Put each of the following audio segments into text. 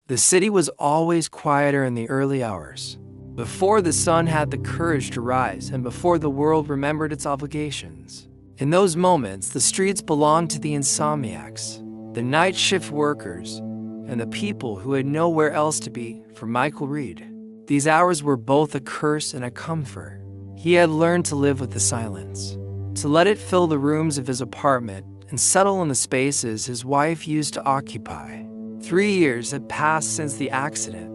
The city was always quieter in the early hours, before the sun had the courage to rise and before the world remembered its obligations. In those moments, the streets belonged to the insomniacs, the night shift workers, and the people who had nowhere else to be. For Michael Reed, these hours were both a curse and a comfort. He had learned to live with the silence, to let it fill the rooms of his apartment and settle in the spaces his wife used to occupy. 3 years had passed since the accident,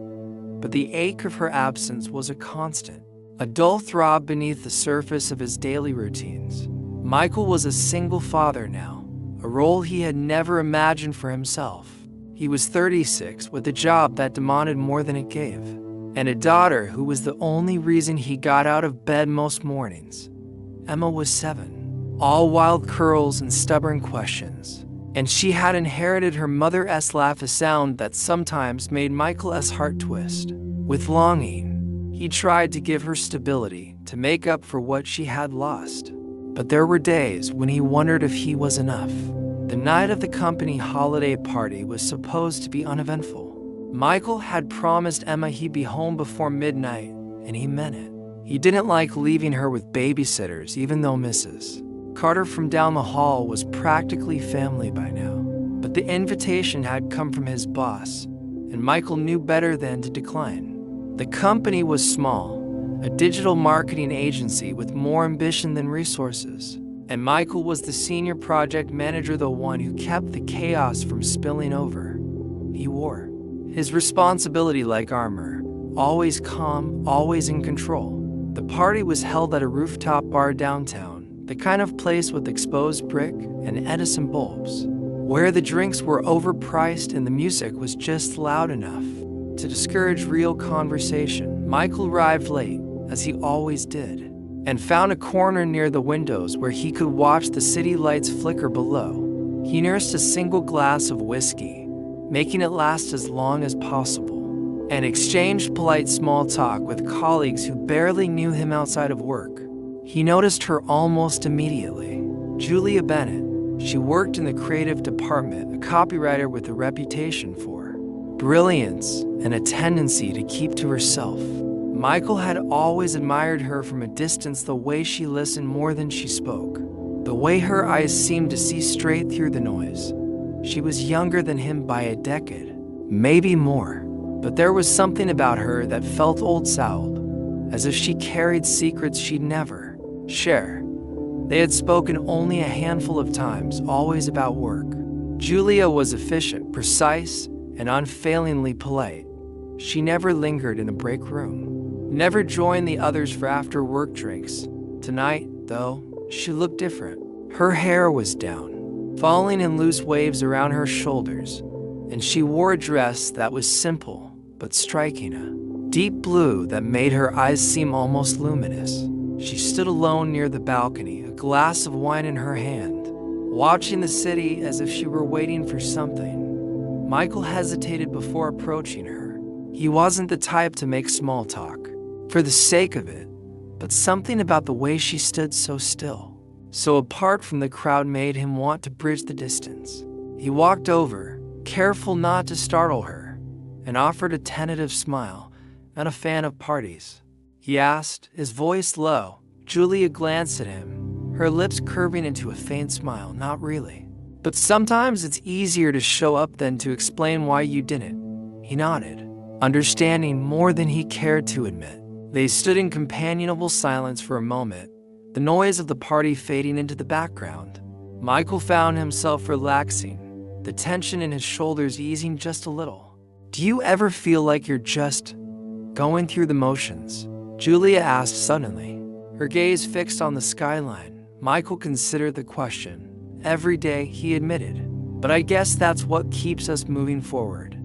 but the ache of her absence was a constant, a dull throb beneath the surface of his daily routines. Michael was a single father now, a role he had never imagined for himself. He was 36, with a job that demanded more than it gave, and a daughter who was the only reason he got out of bed most mornings. Emma was 7, all wild curls and stubborn questions, and she had inherited her mother's laugh, a sound that sometimes made Michael's heart twist. With longing, he tried to give her stability to make up for what she had lost. But there were days when he wondered if he was enough. The night of the company holiday party was supposed to be uneventful. Michael had promised Emma he'd be home before midnight, and he meant it. He didn't like leaving her with babysitters, even though Mrs. Carter from down the hall was practically family by now. But the invitation had come from his boss, and Michael knew better than to decline. The company was small, a digital marketing agency with more ambition than resources, and Michael was the senior project manager, the one who kept the chaos from spilling over. He wore his responsibility like armor, always calm, always in control. The party was held at a rooftop bar downtown, the kind of place with exposed brick and Edison bulbs, where the drinks were overpriced and the music was just loud enough to discourage real conversation. Michael arrived late, as he always did, and found a corner near the windows where he could watch the city lights flicker below. He nursed a single glass of whiskey, making it last as long as possible, and exchanged polite small talk with colleagues who barely knew him outside of work. He noticed her almost immediately. Julia Bennett. She worked in the creative department, a copywriter with a reputation for brilliance and a tendency to keep to herself. Michael had always admired her from a distance, the way she listened more than she spoke, the way her eyes seemed to see straight through the noise. She was younger than him by a decade, maybe more, but there was something about her that felt old-souled, as if she carried secrets she'd never share. They had spoken only a handful of times, always about work. Julia was efficient, precise, and unfailingly polite. She never lingered in the break room, never joined the others for after-work drinks. Tonight, though, she looked different. Her hair was down, falling in loose waves around her shoulders, and she wore a dress that was simple but striking, a deep blue that made her eyes seem almost luminous. She stood alone near the balcony, a glass of wine in her hand, watching the city as if she were waiting for something. Michael hesitated before approaching her. He wasn't the type to make small talk for the sake of it, but something about the way she stood so still, so apart from the crowd, made him want to bridge the distance. He walked over, careful not to startle her, and offered a tentative smile. Not a fan of parties, he asked, his voice low. Julia glanced at him, her lips curving into a faint smile. Not really. But sometimes it's easier to show up than to explain why you didn't. He nodded, understanding more than he cared to admit. They stood in companionable silence for a moment, the noise of the party fading into the background. Michael found himself relaxing, the tension in his shoulders easing just a little. Do you ever feel like you're just going through the motions? Julia asked suddenly, her gaze fixed on the skyline. Michael considered the question. Every day, he admitted. But I guess that's what keeps us moving forward.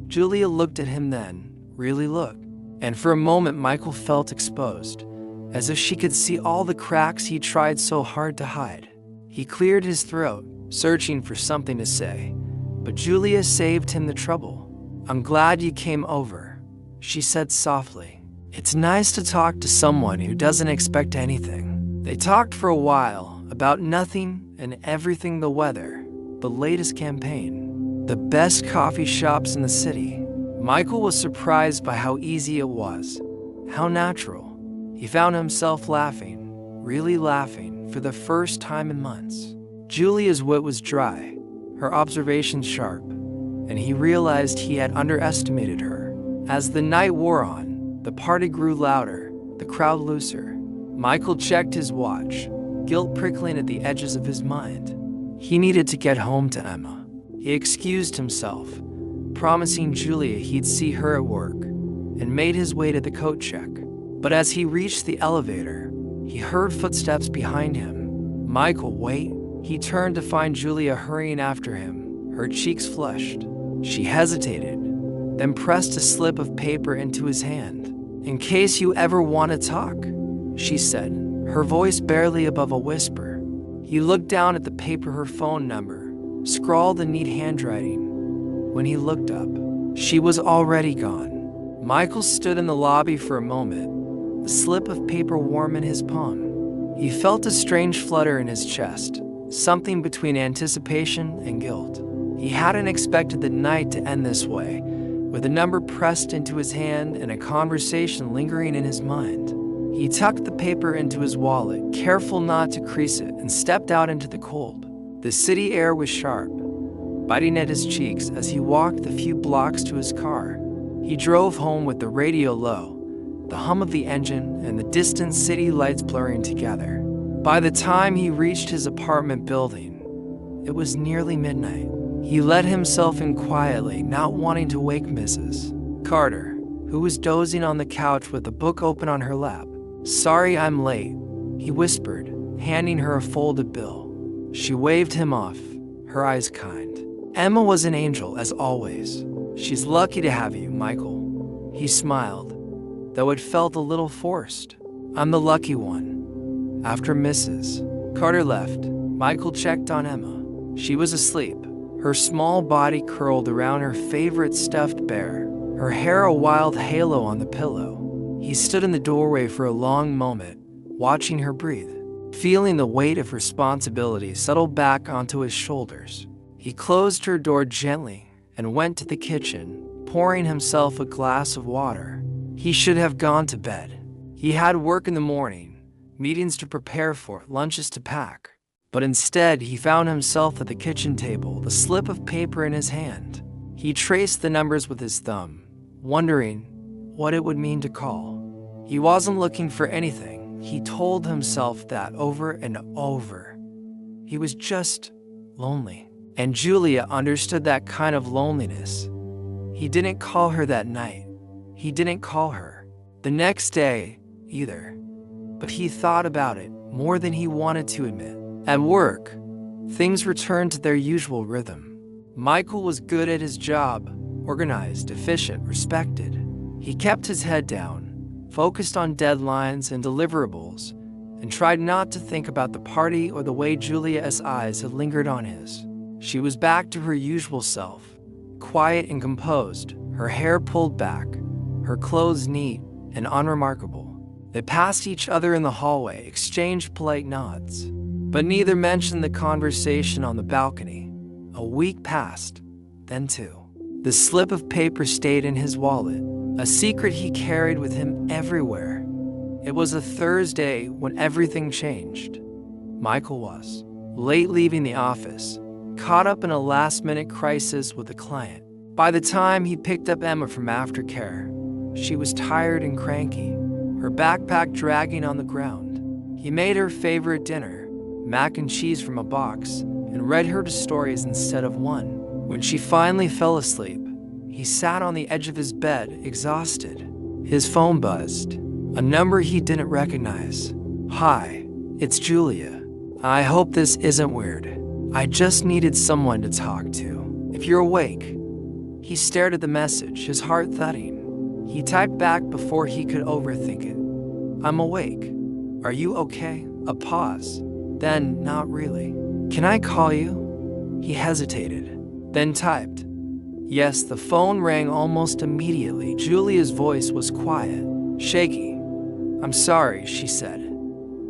Julia looked at him then, really looked, and for a moment Michael felt exposed, as if she could see all the cracks he tried so hard to hide. He cleared his throat, searching for something to say, but Julia saved him the trouble. I'm glad you came over, she said softly. It's nice to talk to someone who doesn't expect anything. They talked for a while about nothing and everything, the weather, the latest campaign, the best coffee shops in the city. Michael was surprised by how easy it was, how natural. He found himself laughing, really laughing, for the first time in months. Julia's wit was dry, her observations sharp, and he realized he had underestimated her. As the night wore on, the party grew louder, the crowd looser. Michael checked his watch, guilt prickling at the edges of his mind. He needed to get home to Emma. He excused himself, promising Julia he'd see her at work, and made his way to the coat check. But as he reached the elevator, he heard footsteps behind him. "Michael, wait." He turned to find Julia hurrying after him, her cheeks flushed. She hesitated, then pressed a slip of paper into his hand. "In case you ever want to talk," she said, her voice barely above a whisper. He looked down at the paper, her phone number, scrawled in neat handwriting. When he looked up, she was already gone. Michael stood in the lobby for a moment, the slip of paper warm in his palm. He felt a strange flutter in his chest, something between anticipation and guilt. He hadn't expected the night to end this way, with a number pressed into his hand and a conversation lingering in his mind. He tucked the paper into his wallet, careful not to crease it, and stepped out into the cold. The city air was sharp, biting at his cheeks as he walked the few blocks to his car. He drove home with the radio low, the hum of the engine and the distant city lights blurring together. By the time he reached his apartment building, it was nearly midnight. He let himself in quietly, not wanting to wake Mrs. Carter, who was dozing on the couch with a book open on her lap. "Sorry I'm late," he whispered, handing her a folded bill. She waved him off, her eyes kind. "Emma was an angel, as always. She's lucky to have you, Michael." He smiled, though it felt a little forced. "I'm the lucky one." After Mrs. Carter left, Michael checked on Emma. She was asleep, her small body curled around her favorite stuffed bear, her hair a wild halo on the pillow. He stood in the doorway for a long moment, watching her breathe, feeling the weight of responsibility settle back onto his shoulders. He closed her door gently and went to the kitchen, pouring himself a glass of water. He should have gone to bed. He had work in the morning, meetings to prepare for, lunches to pack. But instead, he found himself at the kitchen table, the slip of paper in his hand. He traced the numbers with his thumb, wondering what it would mean to call. He wasn't looking for anything. He told himself that over and over. He was just lonely. And Julia understood that kind of loneliness. He didn't call her that night. He didn't call her the next day either. But he thought about it more than he wanted to admit. At work, things returned to their usual rhythm. Michael was good at his job, organized, efficient, respected. He kept his head down, focused on deadlines and deliverables, and tried not to think about the party or the way Julia's eyes had lingered on his. She was back to her usual self, quiet and composed, her hair pulled back, her clothes neat and unremarkable. They passed each other in the hallway, exchanged polite nods, but neither mentioned the conversation on the balcony. A week passed, then two. The slip of paper stayed in his wallet, a secret he carried with him everywhere. It was a Thursday when everything changed. Michael was late leaving the office, caught up in a last-minute crisis with a client. By the time he picked up Emma from aftercare, she was tired and cranky, her backpack dragging on the ground. He made her favorite dinner, mac and cheese from a box, and read her stories instead of one. When she finally fell asleep, he sat on the edge of his bed, exhausted. His phone buzzed, a number he didn't recognize. "Hi, it's Julia. I hope this isn't weird. I just needed someone to talk to. If you're awake." He stared at the message, his heart thudding. He typed back before he could overthink it. "I'm awake. Are you okay?" A pause. Then, "Not really. Can I call you?" He hesitated, then typed. Yes, the phone rang almost immediately. Julia's voice was quiet, shaky. "I'm sorry," she said.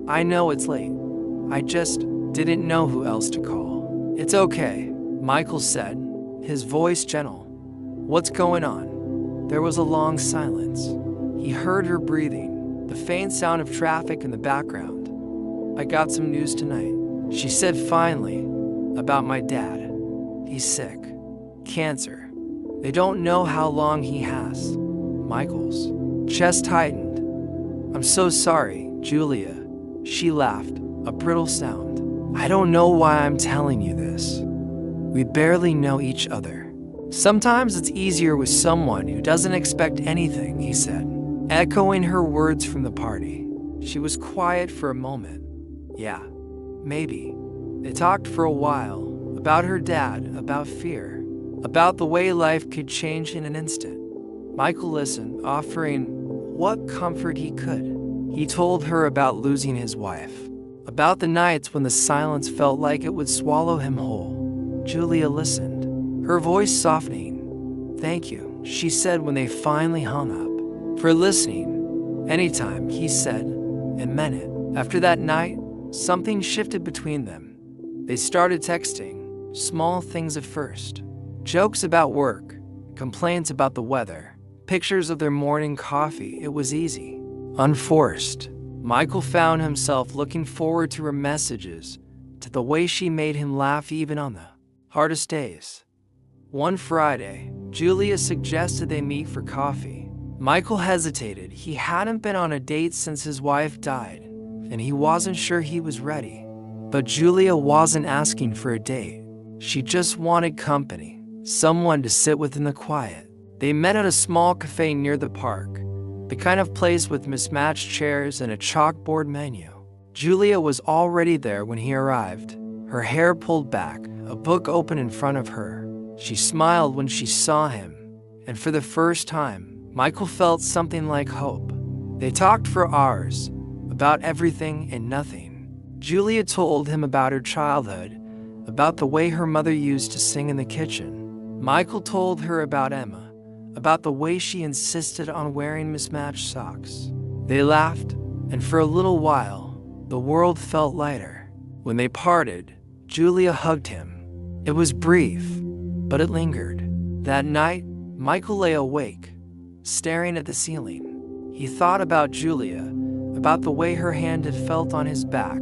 "I know it's late. I just didn't know who else to call." "It's okay," Michael said, his voice gentle. "What's going on?" There was a long silence. He heard her breathing, the faint sound of traffic in the background. "I got some news tonight," she said finally, "about my dad. He's sick. Cancer. They don't know how long he has." Michael's chest tightened. "I'm so sorry, Julia." She laughed, a brittle sound. "I don't know why I'm telling you this. We barely know each other. Sometimes it's easier with someone who doesn't expect anything," he said, echoing her words from the party. She was quiet for a moment. "Yeah, maybe." They talked for a while, about her dad, about fear, about the way life could change in an instant. Michael listened, offering what comfort he could. He told her about losing his wife, about the nights when the silence felt like it would swallow him whole. Julia listened, her voice softening. "Thank you," she said when they finally hung up. "For listening. Anytime," he said, and meant it. After that night, something shifted between them. They started texting, small things at first. Jokes about work, complaints about the weather, pictures of their morning coffee. It was easy, unforced. Michael found himself looking forward to her messages, to the way she made him laugh even on the hardest days. One Friday, Julia suggested they meet for coffee. Michael hesitated. He hadn't been on a date since his wife died, and he wasn't sure he was ready. But Julia wasn't asking for a date. She just wanted company, someone to sit with in the quiet. They met at a small cafe near the park, the kind of place with mismatched chairs and a chalkboard menu. Julia was already there when he arrived, her hair pulled back, a book open in front of her. She smiled when she saw him, and for the first time, Michael felt something like hope. They talked for hours, about everything and nothing. Julia told him about her childhood, about the way her mother used to sing in the kitchen. Michael told her about Emma, about the way she insisted on wearing mismatched socks. They laughed, and for a little while, the world felt lighter. When they parted, Julia hugged him. It was brief, but it lingered. That night, Michael lay awake, staring at the ceiling. He thought about Julia, about the way her hand had felt on his back,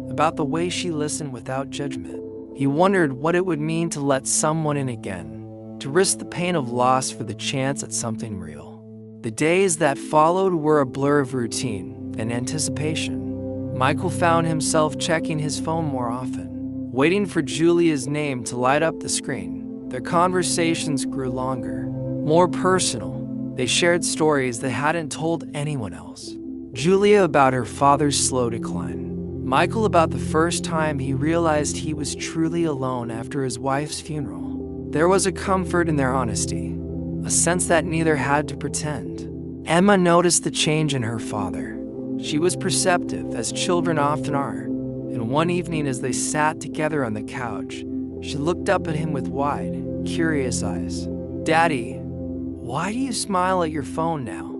about the way she listened without judgment. He wondered what it would mean to let someone in again, to risk the pain of loss for the chance at something real. The days that followed were a blur of routine and anticipation. Michael found himself checking his phone more often, waiting for Julia's name to light up the screen. Their conversations grew longer, more personal. They shared stories they hadn't told anyone else. Julia about her father's slow decline. Michael about the first time he realized he was truly alone after his wife's funeral. There was a comfort in their honesty, a sense that neither had to pretend. Emma noticed the change in her father. She was perceptive, as children often are, and one evening as they sat together on the couch, she looked up at him with wide, curious eyes. "Daddy, why do you smile at your phone now?"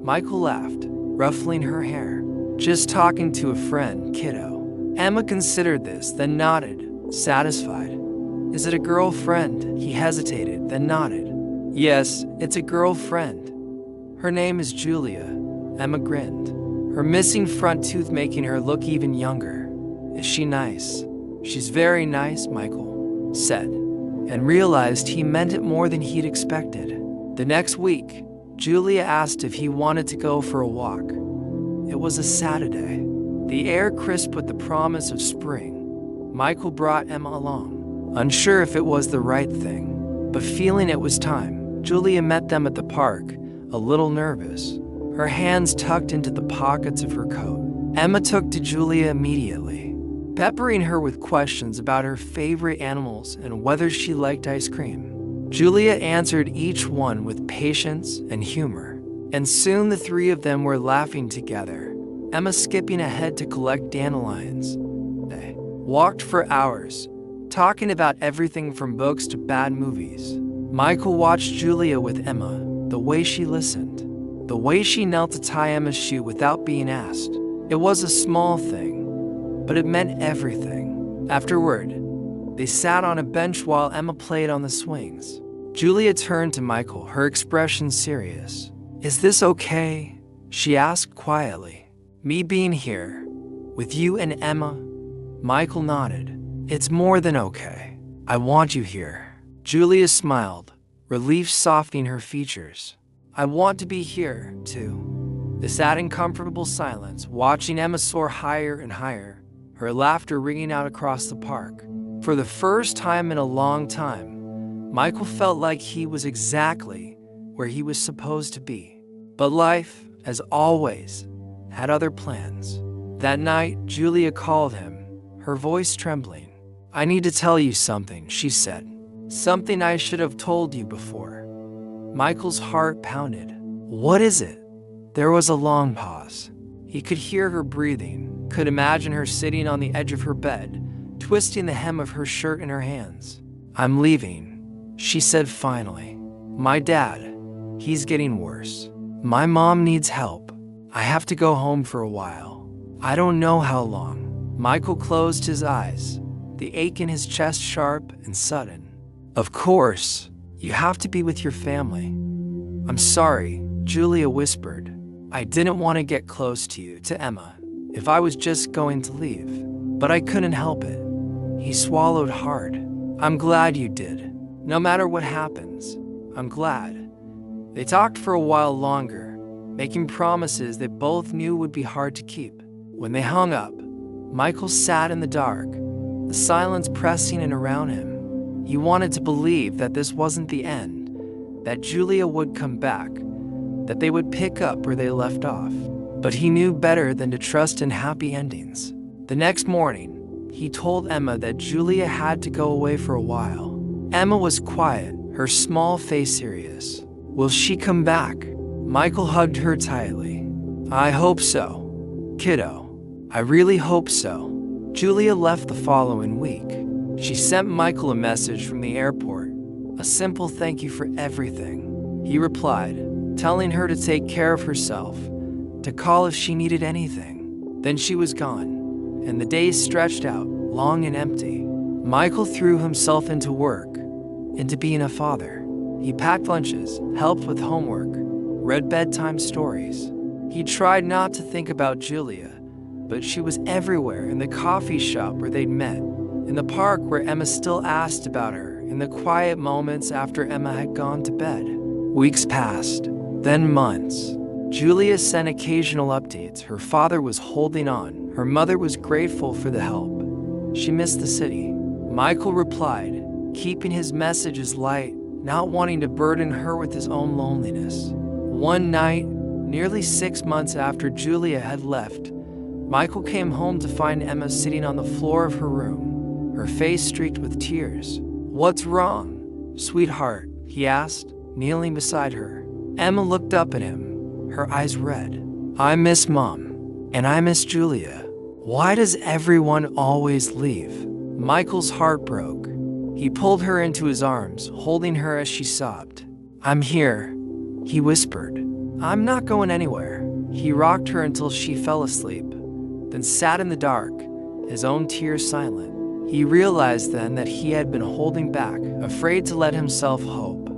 Michael laughed, ruffling her hair. "Just talking to a friend, kiddo." Emma considered this, then nodded, satisfied. "Is it a girlfriend?" He hesitated, then nodded. "Yes, it's a girlfriend. Her name is Julia." Emma grinned, her missing front tooth making her look even younger. "Is she nice?" "She's very nice," Michael said, and realized he meant it more than he'd expected. The next week, Julia asked if he wanted to go for a walk. It was a Saturday, the air crisp with the promise of spring. Michael brought Emma along, unsure if it was the right thing, but feeling it was time. Julia met them at the park, a little nervous, her hands tucked into the pockets of her coat. Emma took to Julia immediately, peppering her with questions about her favorite animals and whether she liked ice cream. Julia answered each one with patience and humor, and soon the three of them were laughing together, Emma skipping ahead to collect dandelions. They walked for hours, talking about everything from books to bad movies. Michael watched Julia with Emma, the way she listened, the way she knelt to tie Emma's shoe without being asked. It was a small thing, but it meant everything. Afterward, they sat on a bench while Emma played on the swings. Julia turned to Michael, her expression serious. "Is this okay?" she asked quietly. "Me being here, with you and Emma?" Michael nodded. "It's more than okay. I want you here." Julia smiled, relief softening her features. "I want to be here, too." They sat in comfortable silence, watching Emma soar higher and higher, her laughter ringing out across the park. For the first time in a long time, Michael felt like he was exactly where he was supposed to be. But life, as always, had other plans. That night, Julia called him, her voice trembling. "I need to tell you something," she said. "Something I should have told you before." Michael's heart pounded. "What is it?" There was a long pause. He could hear her breathing, could imagine her sitting on the edge of her bed, twisting the hem of her shirt in her hands. "I'm leaving," she said finally. "My dad, he's getting worse. My mom needs help. I have to go home for a while. I don't know how long." Michael closed his eyes, the ache in his chest sharp and sudden. "Of course, you have to be with your family." "I'm sorry," Julia whispered. "I didn't want to get close to you, to Emma, if I was just going to leave. But I couldn't help it." He swallowed hard. "I'm glad you did. No matter what happens, I'm glad." They talked for a while longer, making promises they both knew would be hard to keep. When they hung up, Michael sat in the dark, the silence pressing in around him. He wanted to believe that this wasn't the end, that Julia would come back, that they would pick up where they left off. But he knew better than to trust in happy endings. The next morning, he told Emma that Julia had to go away for a while. Emma was quiet, her small face serious. "Will she come back?" Michael hugged her tightly. "I hope so, kiddo. I really hope so." Julia left the following week. She sent Michael a message from the airport, a simple thank you for everything. He replied, telling her to take care of herself, to call if she needed anything. Then she was gone, and the days stretched out, long and empty. Michael threw himself into work, into being a father. He packed lunches, helped with homework, read bedtime stories. He tried not to think about Julia, but she was everywhere, in the coffee shop where they'd met, in the park where Emma still asked about her, in the quiet moments after Emma had gone to bed. Weeks passed, then months. Julia sent occasional updates. Her father was holding on. Her mother was grateful for the help. She missed the city. Michael replied, keeping his messages light, not wanting to burden her with his own loneliness. One night, nearly 6 months after Julia had left, Michael came home to find Emma sitting on the floor of her room, her face streaked with tears. "What's wrong, sweetheart?" he asked, kneeling beside her. Emma looked up at him, her eyes red. "I miss Mom, and I miss Julia. Why does everyone always leave?" Michael's heart broke. He pulled her into his arms, holding her as she sobbed. "I'm here," he whispered. "I'm not going anywhere." He rocked her until she fell asleep, then sat in the dark, his own tears silent. He realized then that he had been holding back, afraid to let himself hope,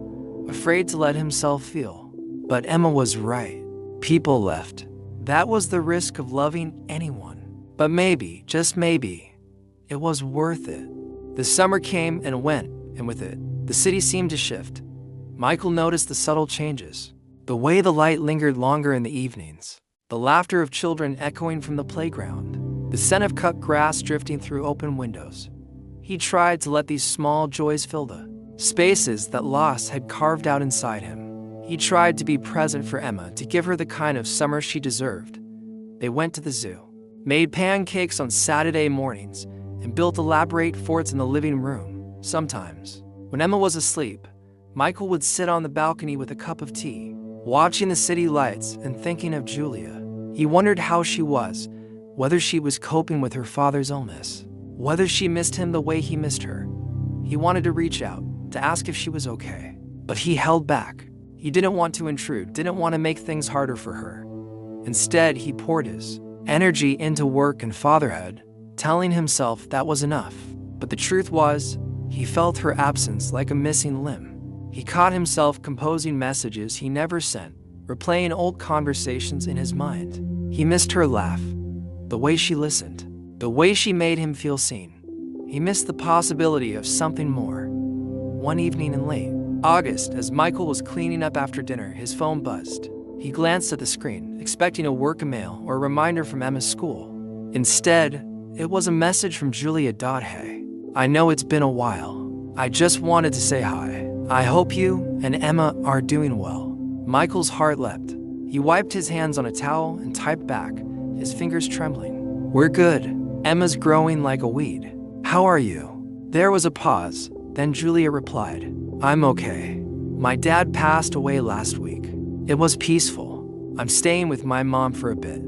afraid to let himself feel. But Emma was right. People left. That was the risk of loving anyone. But maybe, just maybe, it was worth it. The summer came and went, and with it, the city seemed to shift. Michael noticed the subtle changes. The way the light lingered longer in the evenings, the laughter of children echoing from the playground, the scent of cut grass drifting through open windows. He tried to let these small joys fill the spaces that loss had carved out inside him. He tried to be present for Emma, to give her the kind of summer she deserved. They went to the zoo, made pancakes on Saturday mornings, and built elaborate forts in the living room. Sometimes, when Emma was asleep, Michael would sit on the balcony with a cup of tea, watching the city lights and thinking of Julia. He wondered how she was, whether she was coping with her father's illness, whether she missed him the way he missed her. He wanted to reach out, to ask if she was okay, but he held back. He didn't want to intrude, didn't want to make things harder for her. Instead, he poured his energy into work and fatherhood, telling himself that was enough. But the truth was, he felt her absence like a missing limb. He caught himself composing messages he never sent, replaying old conversations in his mind. He missed her laugh, the way she listened, the way she made him feel seen. He missed the possibility of something more. One evening in late August, as Michael was cleaning up after dinner, his phone buzzed. He glanced at the screen, expecting a work email or a reminder from Emma's school. Instead, it was a message from Julia. Hey, I know it's been a while. I just wanted to say hi. I hope you and Emma are doing well. Michael's heart leapt. He wiped his hands on a towel and typed back, his fingers trembling. We're good. Emma's growing like a weed. How are you? There was a pause. Then Julia replied, I'm okay. My dad passed away last week. It was peaceful. I'm staying with my mom for a bit,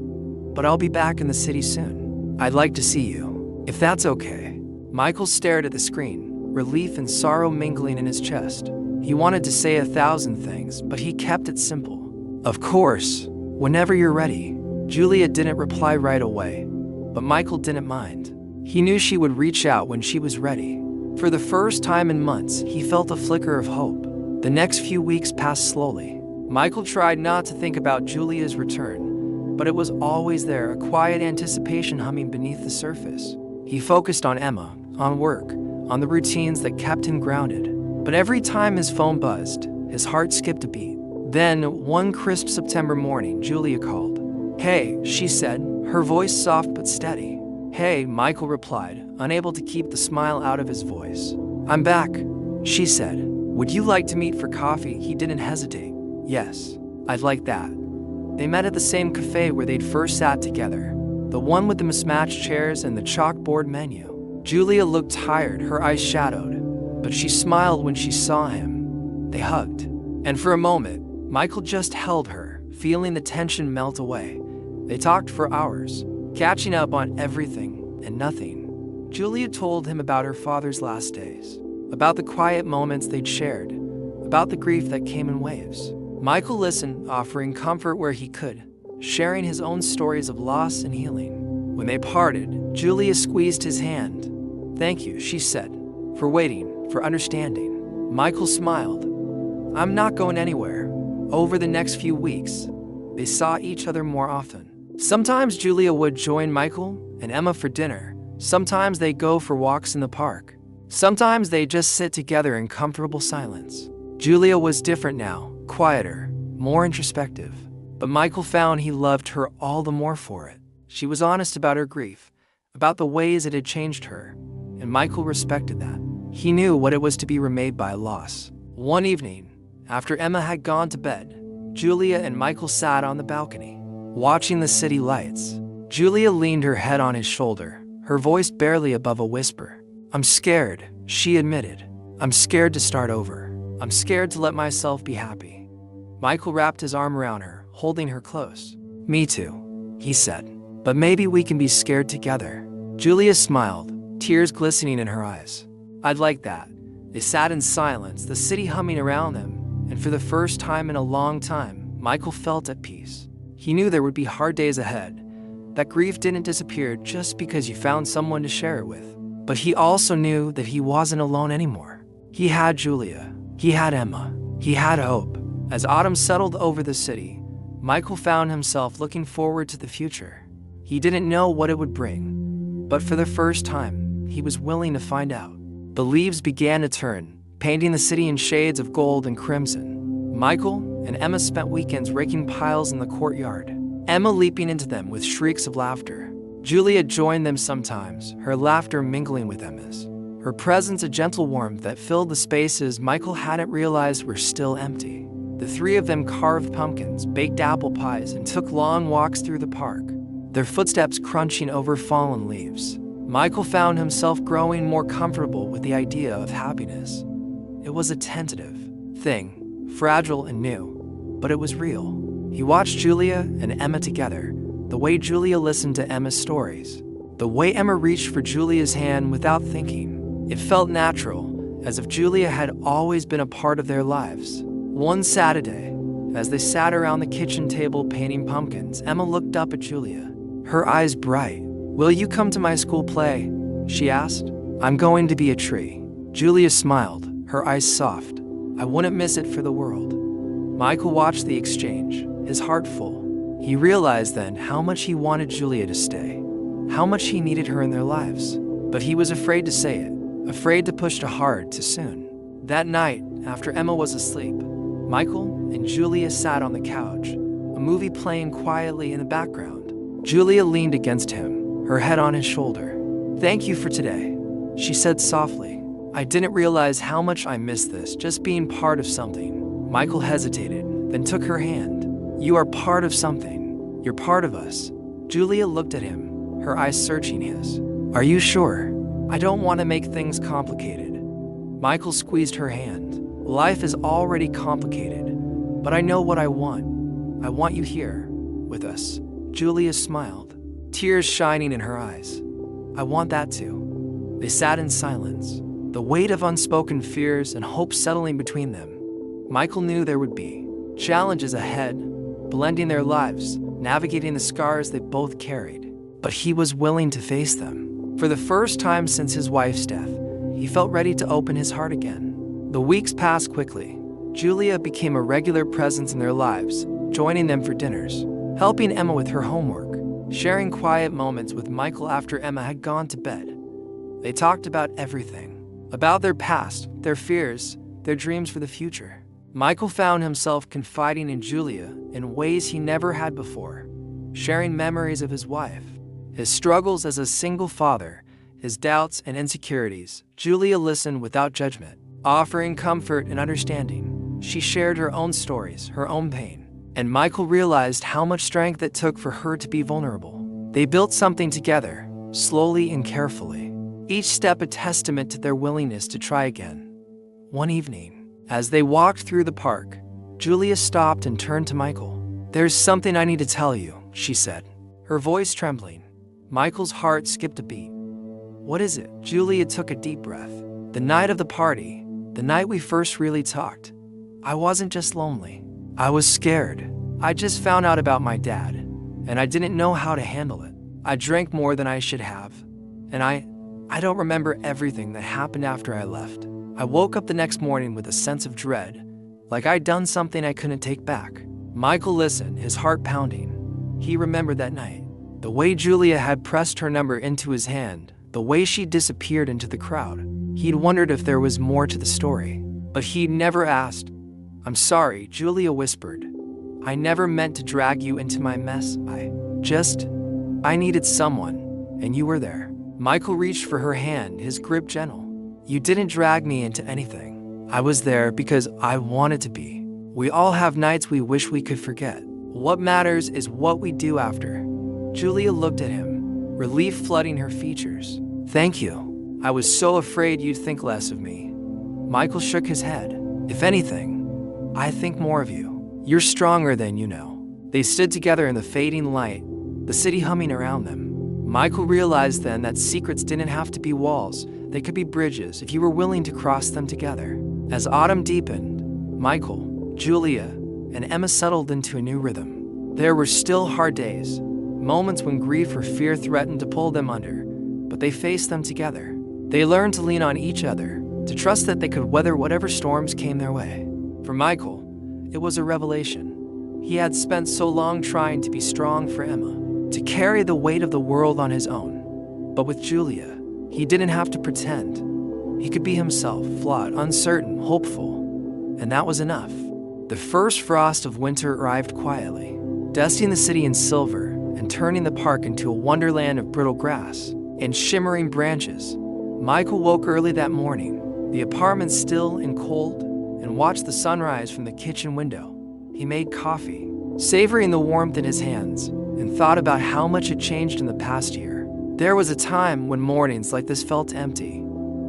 but I'll be back in the city soon. I'd like to see you, if that's okay. Michael stared at the screen, relief and sorrow mingling in his chest. He wanted to say 1,000 things, but he kept it simple. Of course, whenever you're ready. Julia didn't reply right away, but Michael didn't mind. He knew she would reach out when she was ready. For the first time in months, he felt a flicker of hope. The next few weeks passed slowly. Michael tried not to think about Julia's return, but it was always there, a quiet anticipation humming beneath the surface. He focused on Emma, on work, on the routines that kept him grounded. But every time his phone buzzed, his heart skipped a beat. Then, one crisp September morning, Julia called. Hey, she said, her voice soft but steady. Hey, Michael replied, unable to keep the smile out of his voice. I'm back, she said. Would you like to meet for coffee? He didn't hesitate. Yes, I'd like that. They met at the same cafe where they'd first sat together, the one with the mismatched chairs and the chalkboard menu. Julia looked tired, her eyes shadowed, but she smiled when she saw him. They hugged, and for a moment, Michael just held her, feeling the tension melt away. They talked for hours, catching up on everything and nothing. Julia told him about her father's last days, about the quiet moments they'd shared, about the grief that came in waves. Michael listened, offering comfort where he could, sharing his own stories of loss and healing. When they parted, Julia squeezed his hand. Thank you, she said, for waiting, for understanding. Michael smiled. I'm not going anywhere. Over the next few weeks, they saw each other more often. Sometimes Julia would join Michael and Emma for dinner. Sometimes they'd go for walks in the park. Sometimes they'd just sit together in comfortable silence. Julia was different now, quieter, more introspective. But Michael found he loved her all the more for it. She was honest about her grief, about the ways it had changed her, and Michael respected that. He knew what it was to be remade by loss. One evening, after Emma had gone to bed, Julia and Michael sat on the balcony, watching the city lights. Julia leaned her head on his shoulder, her voice barely above a whisper. I'm scared, she admitted. I'm scared to start over. I'm scared to let myself be happy. Michael wrapped his arm around her, holding her close. Me too, he said. But maybe we can be scared together. Julia smiled, tears glistening in her eyes. I'd like that. They sat in silence, the city humming around them, and for the first time in a long time, Michael felt at peace. He knew there would be hard days ahead, that grief didn't disappear just because you found someone to share it with. But he also knew that he wasn't alone anymore. He had Julia, he had Emma, he had hope. As autumn settled over the city, Michael found himself looking forward to the future. He didn't know what it would bring, but for the first time, he was willing to find out. The leaves began to turn, painting the city in shades of gold and crimson. Michael and Emma spent weekends raking piles in the courtyard, Emma leaping into them with shrieks of laughter. Julia joined them sometimes, her laughter mingling with Emma's. Her presence a gentle warmth that filled the spaces Michael hadn't realized were still empty. The three of them carved pumpkins, baked apple pies, and took long walks through the park, their footsteps crunching over fallen leaves. Michael found himself growing more comfortable with the idea of happiness. It was a tentative thing, fragile and new, but it was real. He watched Julia and Emma together, the way Julia listened to Emma's stories, the way Emma reached for Julia's hand without thinking. It felt natural, as if Julia had always been a part of their lives. One Saturday, as they sat around the kitchen table painting pumpkins, Emma looked up at Julia, her eyes bright. Will you come to my school play? She asked. I'm going to be a tree. Julia smiled, her eyes soft. I wouldn't miss it for the world." Michael watched the exchange, his heart full. He realized then how much he wanted Julia to stay, how much he needed her in their lives. But he was afraid to say it, afraid to push too hard too soon. That night, after Emma was asleep, Michael and Julia sat on the couch, a movie playing quietly in the background. Julia leaned against him, her head on his shoulder. "Thank you for today," she said softly. "I didn't realize how much I missed this, just being part of something." Michael hesitated, then took her hand. "You are part of something. You're part of us." Julia looked at him, her eyes searching his. "Are you sure? I don't want to make things complicated." Michael squeezed her hand. "Life is already complicated, but I know what I want. I want you here, with us." Julia smiled, tears shining in her eyes. "I want that too." They sat in silence, the weight of unspoken fears and hope settling between them. Michael knew there would be challenges ahead, blending their lives, navigating the scars they both carried. But he was willing to face them. For the first time since his wife's death, he felt ready to open his heart again. The weeks passed quickly. Julia became a regular presence in their lives, joining them for dinners, helping Emma with her homework, sharing quiet moments with Michael after Emma had gone to bed. They talked about everything, about their past, their fears, their dreams for the future. Michael found himself confiding in Julia in ways he never had before, sharing memories of his wife, his struggles as a single father, his doubts and insecurities. Julia listened without judgment, offering comfort and understanding. She shared her own stories, her own pain, and Michael realized how much strength it took for her to be vulnerable. They built something together, slowly and carefully, each step a testament to their willingness to try again. One evening, as they walked through the park, Julia stopped and turned to Michael. "There's something I need to tell you," she said, her voice trembling. Michael's heart skipped a beat. "What is it?" Julia took a deep breath. "The night of the party, the night we first really talked, I wasn't just lonely. I was scared. I just found out about my dad, and I didn't know how to handle it. I drank more than I should have, and I don't remember everything that happened after I left. I woke up the next morning with a sense of dread, like I'd done something I couldn't take back." Michael listened, his heart pounding. He remembered that night, the way Julia had pressed her number into his hand, the way she disappeared into the crowd. He'd wondered if there was more to the story, but he'd never asked. "I'm sorry," Julia whispered. "I never meant to drag you into my mess. I needed someone, and you were there." Michael reached for her hand, his grip gentle. "You didn't drag me into anything. I was there because I wanted to be. We all have nights we wish we could forget. What matters is what we do after." Julia looked at him, relief flooding her features. "Thank you. I was so afraid you'd think less of me." Michael shook his head. "If anything, I think more of you. You're stronger than you know." They stood together in the fading light, the city humming around them. Michael realized then that secrets didn't have to be walls. They could be bridges if you were willing to cross them together. As autumn deepened, Michael, Julia, and Emma settled into a new rhythm. There were still hard days, moments when grief or fear threatened to pull them under, but they faced them together. They learned to lean on each other, to trust that they could weather whatever storms came their way. For Michael, it was a revelation. He had spent so long trying to be strong for Emma, to carry the weight of the world on his own. But with Julia, he didn't have to pretend. He could be himself, flawed, uncertain, hopeful, and that was enough. The first frost of winter arrived quietly, dusting the city in silver and turning the park into a wonderland of brittle grass and shimmering branches. Michael woke early that morning, the apartment still and cold, and watched the sunrise from the kitchen window. He made coffee, savoring the warmth in his hands, and thought about how much had changed in the past year. There was a time when mornings like this felt empty,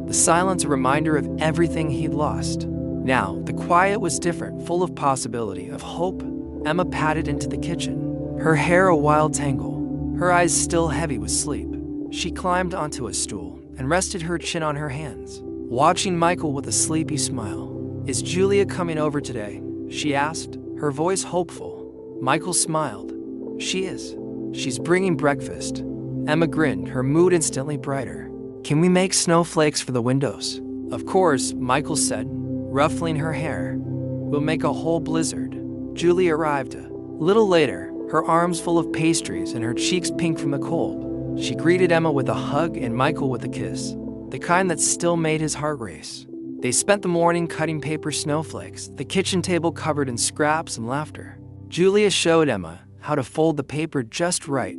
the silence a reminder of everything he'd lost. Now, the quiet was different, full of possibility, of hope. Emma padded into the kitchen, her hair a wild tangle, her eyes still heavy with sleep. She climbed onto a stool and rested her chin on her hands, watching Michael with a sleepy smile. "Is Julia coming over today?" she asked, her voice hopeful. Michael smiled. "She is. She's bringing breakfast." Emma grinned, her mood instantly brighter. "Can we make snowflakes for the windows?" "Of course," Michael said, ruffling her hair. "We'll make a whole blizzard." Julia arrived a little later, her arms full of pastries and her cheeks pink from the cold. She greeted Emma with a hug and Michael with a kiss, the kind that still made his heart race. They spent the morning cutting paper snowflakes, the kitchen table covered in scraps and laughter. Julia showed Emma how to fold the paper just right,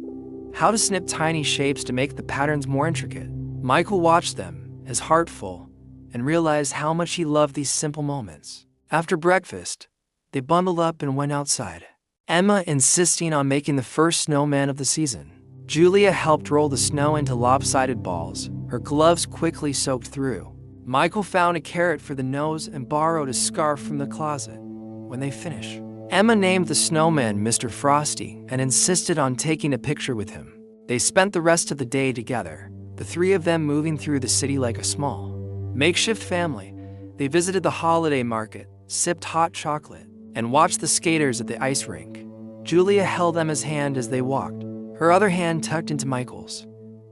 how to snip tiny shapes to make the patterns more intricate. Michael watched them, his heart full, and realized how much he loved these simple moments. After breakfast, they bundled up and went outside, Emma insisting on making the first snowman of the season. Julia helped roll the snow into lopsided balls, her gloves quickly soaked through. Michael found a carrot for the nose and borrowed a scarf from the closet. When they finished, Emma named the snowman Mr. Frosty and insisted on taking a picture with him. They spent the rest of the day together, the three of them moving through the city like a small, makeshift family. They visited the holiday market, sipped hot chocolate, and watched the skaters at the ice rink. Julia held Emma's hand as they walked, her other hand tucked into Michael's.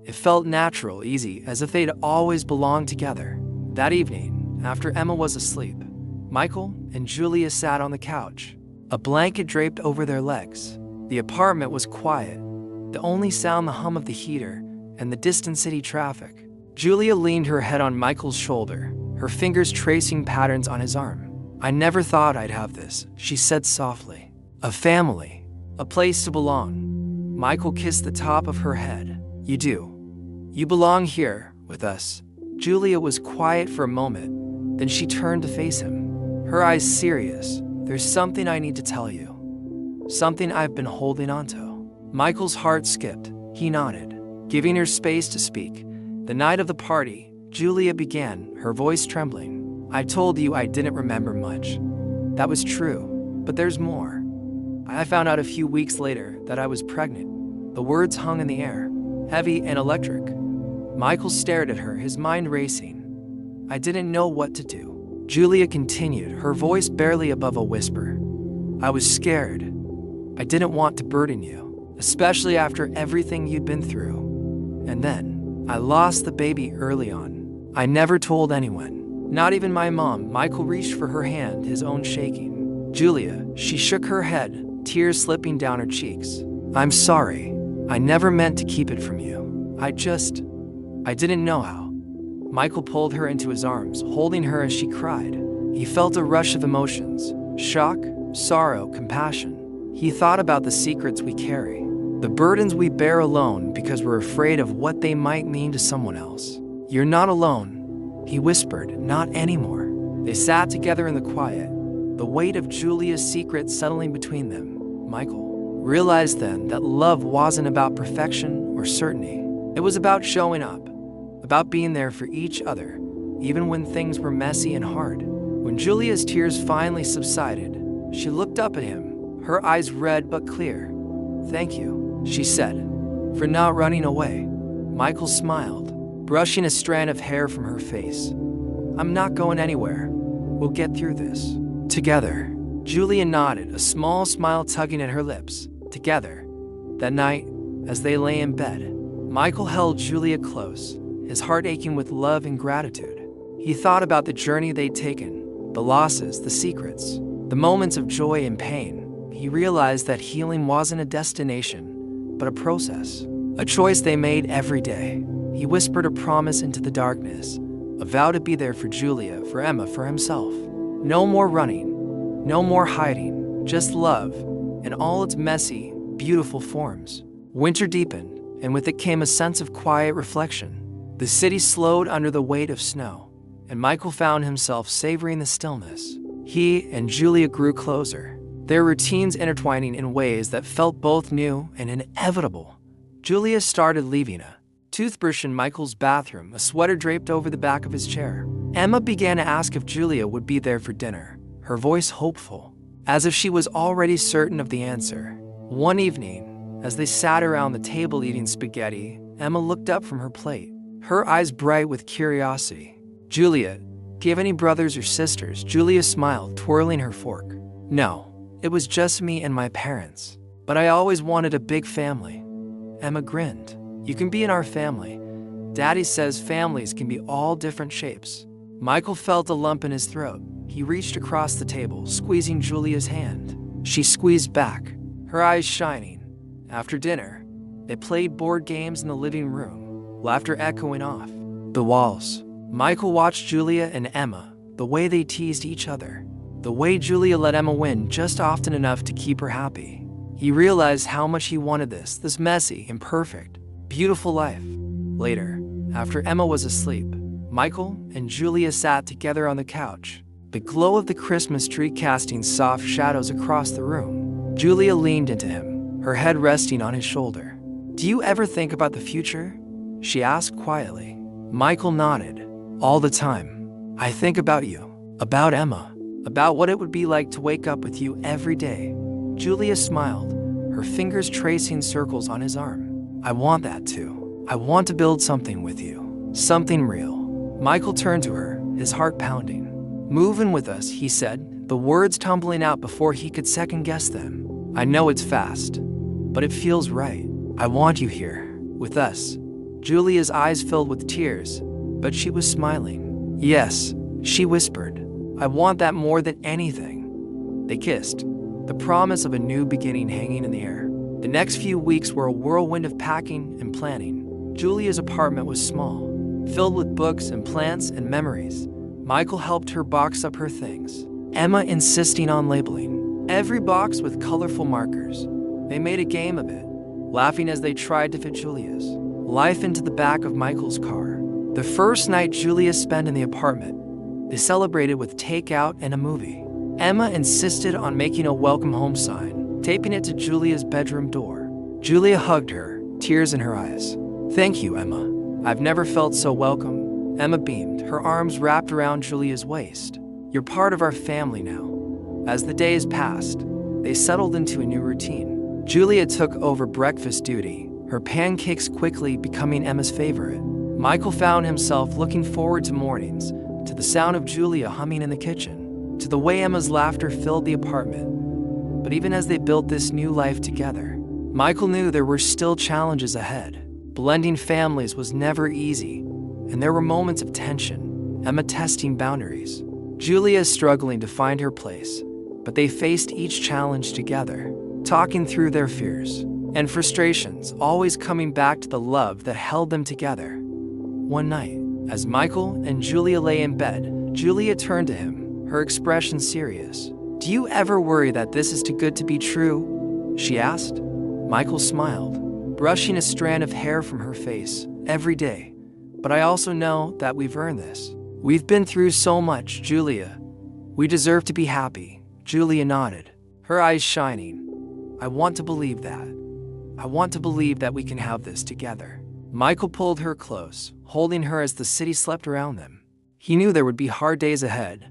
It felt natural, easy, as if they'd always belonged together. That evening, after Emma was asleep, Michael and Julia sat on the couch, a blanket draped over their legs. The apartment was quiet, the only sound the hum of the heater and the distant city traffic. Julia leaned her head on Michael's shoulder, her fingers tracing patterns on his arm. "I never thought I'd have this," she said softly. "A family, a place to belong." Michael kissed the top of her head. "You do. You belong here, with us." Julia was quiet for a moment, then she turned to face him, her eyes serious. "There's something I need to tell you. Something I've been holding onto." Michael's heart skipped. He nodded, giving her space to speak. "The night of the party," Julia began, her voice trembling. "I told you I didn't remember much. That was true, but there's more. I found out a few weeks later that I was pregnant." The words hung in the air, heavy and electric. Michael stared at her, his mind racing. "I didn't know what to do." Julia continued, her voice barely above a whisper. "I was scared. I didn't want to burden you, especially after everything you'd been through. And then, I lost the baby early on. I never told anyone, not even my mom." Michael reached for her hand, his own shaking. "Julia," she shook her head, tears slipping down her cheeks. "I'm sorry. I never meant to keep it from you. I didn't know how." Michael pulled her into his arms, holding her as she cried. He felt a rush of emotions, shock, sorrow, compassion. He thought about the secrets we carry, the burdens we bear alone because we're afraid of what they might mean to someone else. "You're not alone," he whispered, "not anymore." They sat together in the quiet, the weight of Julia's secret settling between them. Michael realized then that love wasn't about perfection or certainty. It was about showing up, about being there for each other, even when things were messy and hard. When Julia's tears finally subsided, she looked up at him, her eyes red but clear. "Thank you," she said, "for not running away." Michael smiled, brushing a strand of hair from her face. "I'm not going anywhere. We'll get through this. Together." Julia nodded, a small smile tugging at her lips. Together. That night, as they lay in bed, Michael held Julia close, his heart aching with love and gratitude. He thought about the journey they'd taken, the losses, the secrets, the moments of joy and pain. He realized that healing wasn't a destination, but a process, a choice they made every day. He whispered a promise into the darkness, a vow to be there for Julia, for Emma, for himself. No more running, no more hiding, just love, in all its messy, beautiful forms. Winter deepened, and with it came a sense of quiet reflection. The city slowed under the weight of snow, and Michael found himself savoring the stillness. He and Julia grew closer, their routines intertwining in ways that felt both new and inevitable. Julia started leaving a toothbrush in Michael's bathroom, a sweater draped over the back of his chair. Emma began to ask if Julia would be there for dinner, her voice hopeful, as if she was already certain of the answer. One evening, as they sat around the table eating spaghetti, Emma looked up from her plate, her eyes bright with curiosity. "Julia, do you have any brothers or sisters?" Julia smiled, twirling her fork. "No, it was just me and my parents. But I always wanted a big family." Emma grinned. "You can be in our family. Daddy says families can be all different shapes." Michael felt a lump in his throat. He reached across the table, squeezing Julia's hand. She squeezed back, her eyes shining. After dinner, they played board games in the living room, laughter echoing off the walls. Michael watched Julia and Emma, the way they teased each other, the way Julia let Emma win just often enough to keep her happy. He realized how much he wanted this messy, imperfect, beautiful life. Later, after Emma was asleep, Michael and Julia sat together on the couch, the glow of the Christmas tree casting soft shadows across the room. Julia leaned into him, her head resting on his shoulder. "Do you ever think about the future?" she asked quietly. Michael nodded. "All the time. I think about you, about Emma, about what it would be like to wake up with you every day." Julia smiled, her fingers tracing circles on his arm. "I want that too. I want to build something with you, something real." Michael turned to her, his heart pounding. "Move in with us," he said, the words tumbling out before he could second-guess them. "I know it's fast, but it feels right. I want you here, with us." Julia's eyes filled with tears, but she was smiling. "Yes," she whispered. "I want that more than anything." They kissed, the promise of a new beginning hanging in the air. The next few weeks were a whirlwind of packing and planning. Julia's apartment was small, filled with books and plants and memories. Michael helped her box up her things, Emma insisting on labeling every box with colorful markers. They made a game of it, laughing as they tried to fit Julia's life into the back of Michael's car. The first night Julia spent in the apartment, they celebrated with takeout and a movie. Emma insisted on making a welcome home sign, taping it to Julia's bedroom door. Julia hugged her, tears in her eyes. "Thank you, Emma. I've never felt so welcome." Emma beamed, her arms wrapped around Julia's waist. "You're part of our family now." As the days passed, they settled into a new routine. Julia took over breakfast duty, her pancakes quickly becoming Emma's favorite. Michael found himself looking forward to mornings, to the sound of Julia humming in the kitchen, to the way Emma's laughter filled the apartment. But even as they built this new life together, Michael knew there were still challenges ahead. Blending families was never easy, and there were moments of tension, Emma testing boundaries, Julia struggling to find her place. But they faced each challenge together, talking through their fears and frustrations, always coming back to the love that held them together. One night, as Michael and Julia lay in bed, Julia turned to him, her expression serious. "Do you ever worry that this is too good to be true?" she asked. Michael smiled, brushing a strand of hair from her face. "Every day. But I also know that we've earned this. We've been through so much, Julia. We deserve to be happy." Julia nodded, her eyes shining. "I want to believe that. I want to believe that we can have this together." Michael pulled her close, holding her as the city slept around them. He knew there would be hard days ahead,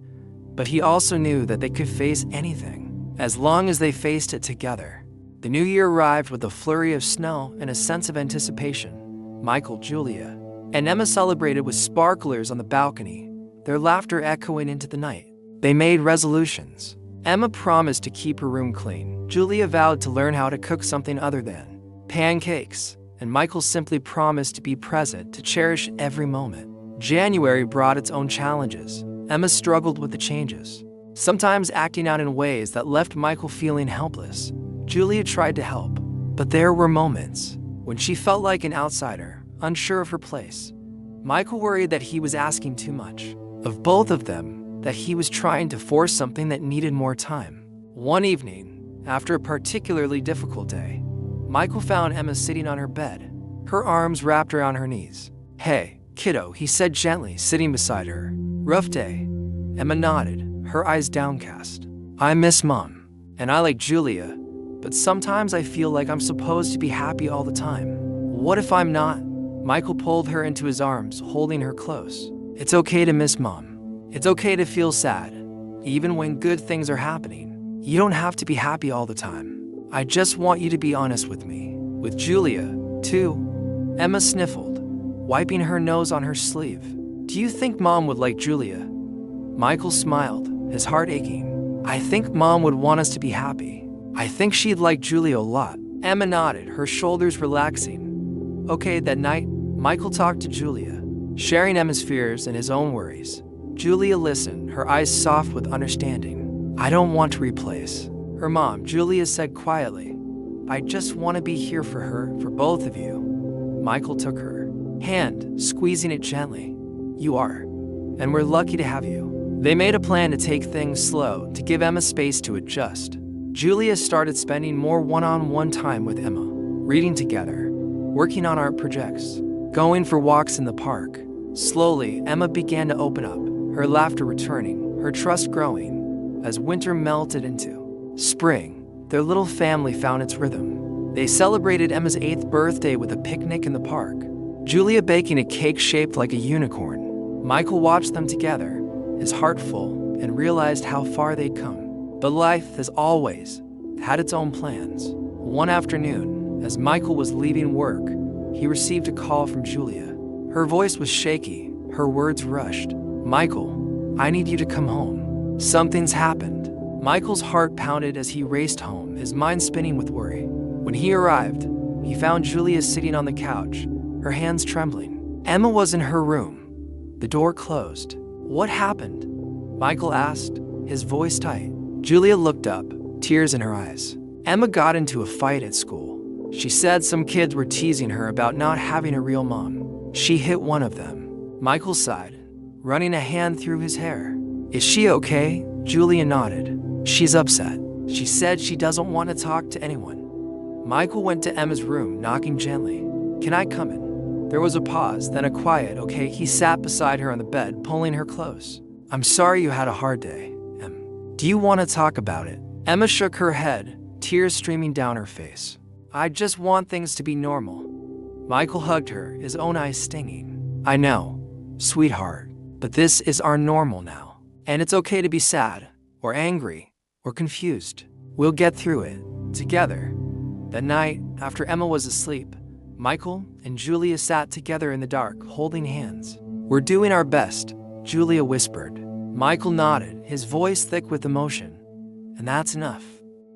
but he also knew that they could face anything, as long as they faced it together. The new year arrived with a flurry of snow and a sense of anticipation. Michael, Julia, and Emma celebrated with sparklers on the balcony, their laughter echoing into the night. They made resolutions. Emma promised to keep her room clean. Julia vowed to learn how to cook something other than pancakes, and Michael simply promised to be present, to cherish every moment. January brought its own challenges. Emma struggled with the changes, sometimes acting out in ways that left Michael feeling helpless. Julia tried to help, but there were moments when she felt like an outsider, unsure of her place. Michael worried that he was asking too much of both of them, that he was trying to force something that needed more time. One evening, after a particularly difficult day, Michael found Emma sitting on her bed, her arms wrapped around her knees. "Hey, kiddo," he said gently, sitting beside her. "Rough day?" Emma nodded, her eyes downcast. "I miss Mom, and I like Julia, but sometimes I feel like I'm supposed to be happy all the time. What if I'm not?" Michael pulled her into his arms, holding her close. "It's okay to miss Mom. It's okay to feel sad, even when good things are happening. You don't have to be happy all the time. I just want you to be honest with me. With Julia, too." Emma sniffled, wiping her nose on her sleeve. "Do you think Mom would like Julia?" Michael smiled, his heart aching. "I think Mom would want us to be happy. I think she'd like Julia a lot." Emma nodded, her shoulders relaxing. Okay, that night, Michael talked to Julia, sharing Emma's fears and his own worries. Julia listened, her eyes soft with understanding. I don't want to replace her mom, Julia said quietly. I just want to be here for her, for both of you. Michael took her hand, squeezing it gently. You are, and we're lucky to have you. They made a plan to take things slow, to give Emma space to adjust. Julia started spending more one-on-one time with Emma, reading together, working on art projects, going for walks in the park. Slowly, Emma began to open up, her laughter returning, her trust growing. As winter melted into spring, their little family found its rhythm. They celebrated Emma's 8th birthday with a picnic in the park, Julia baking a cake shaped like a unicorn. Michael watched them together, his heart full, and realized how far they'd come. But life, as always, had its own plans. One afternoon, as Michael was leaving work, he received a call from Julia. Her voice was shaky, her words rushed. Michael, I need you to come home. Something's happened. Michael's heart pounded as he raced home, his mind spinning with worry. When he arrived, he found Julia sitting on the couch, her hands trembling. Emma was in her room. The door closed. What happened? Michael asked, his voice tight. Julia looked up, tears in her eyes. Emma got into a fight at school. She said some kids were teasing her about not having a real mom. She hit one of them. Michael sighed, running a hand through his hair. Is she okay? Julia nodded. She's upset. She said she doesn't want to talk to anyone. Michael went to Emma's room, knocking gently. Can I come in? There was a pause, then a quiet okay. He sat beside her on the bed, pulling her close. I'm sorry you had a hard day, Em. Do you want to talk about it? Emma shook her head, tears streaming down her face. I just want things to be normal. Michael hugged her, his own eyes stinging. I know, sweetheart, but this is our normal now. And it's okay to be sad, or angry, or confused. We'll get through it, together. That night, after Emma was asleep, Michael and Julia sat together in the dark, holding hands. We're doing our best, Julia whispered. Michael nodded, his voice thick with emotion. And that's enough.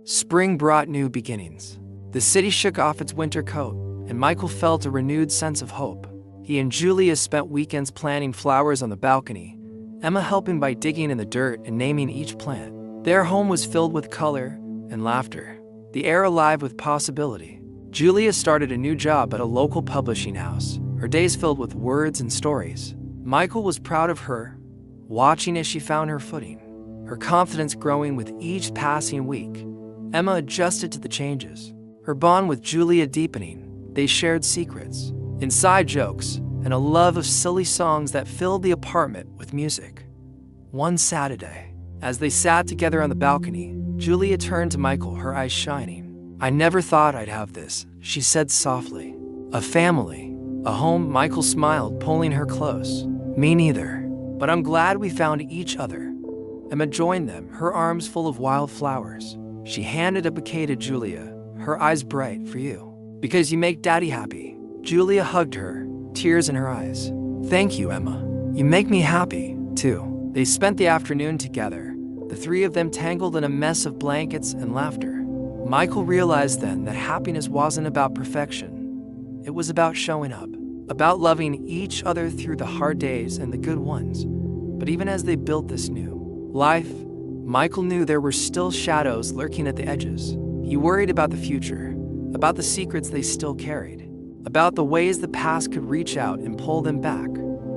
Spring brought new beginnings. The city shook off its winter coat, and Michael felt a renewed sense of hope. He and Julia spent weekends planting flowers on the balcony, Emma helping by digging in the dirt and naming each plant. Their home was filled with color and laughter, the air alive with possibility. Julia started a new job at a local publishing house, her days filled with words and stories. Michael was proud of her, watching as she found her footing, her confidence growing with each passing week. Emma adjusted to the changes, her bond with Julia deepening. They shared secrets, inside jokes, and a love of silly songs that filled the apartment with music. One Saturday, as they sat together on the balcony, Julia turned to Michael, her eyes shining. I never thought I'd have this, she said softly. A family, a home. Michael smiled, pulling her close. Me neither, but I'm glad we found each other. Emma joined them, her arms full of wildflowers. She handed a bouquet to Julia, her eyes bright. For you, because you make Daddy happy. Julia hugged her, tears in her eyes. Thank you, Emma. You make me happy, too. They spent the afternoon together, the three of them tangled in a mess of blankets and laughter. Michael realized then that happiness wasn't about perfection. It was about showing up, about loving each other through the hard days and the good ones. But even as they built this new life, Michael knew there were still shadows lurking at the edges. He worried about the future, about the secrets they still carried, about the ways the past could reach out and pull them back.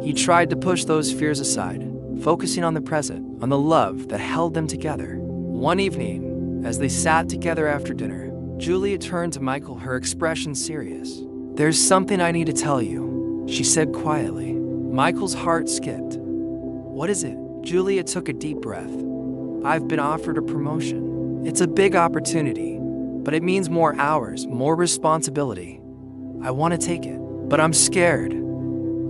He tried to push those fears aside, focusing on the present, on the love that held them together. One evening, as they sat together after dinner, Julia turned to Michael, her expression serious. There's something I need to tell you, she said quietly. Michael's heart skipped. What is it? Julia took a deep breath. I've been offered a promotion. It's a big opportunity, but it means more hours, more responsibility. I want to take it, but I'm scared.